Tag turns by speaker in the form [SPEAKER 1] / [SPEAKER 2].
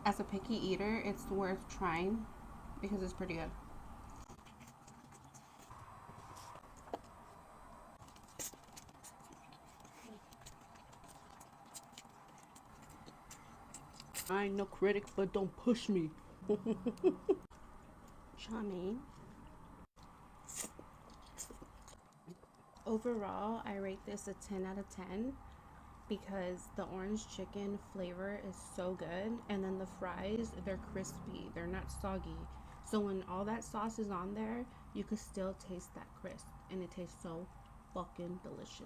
[SPEAKER 1] As a picky eater, it's worth trying because it's pretty good.
[SPEAKER 2] I ain't no critic, but don't push me.
[SPEAKER 1] Johnny. Overall, I rate this a 10 out of 10 because the orange chicken flavor is so good, and then the fries, they're crispy, they're not soggy. So when all that sauce is on there, you can still taste that crisp, and it tastes so fucking delicious.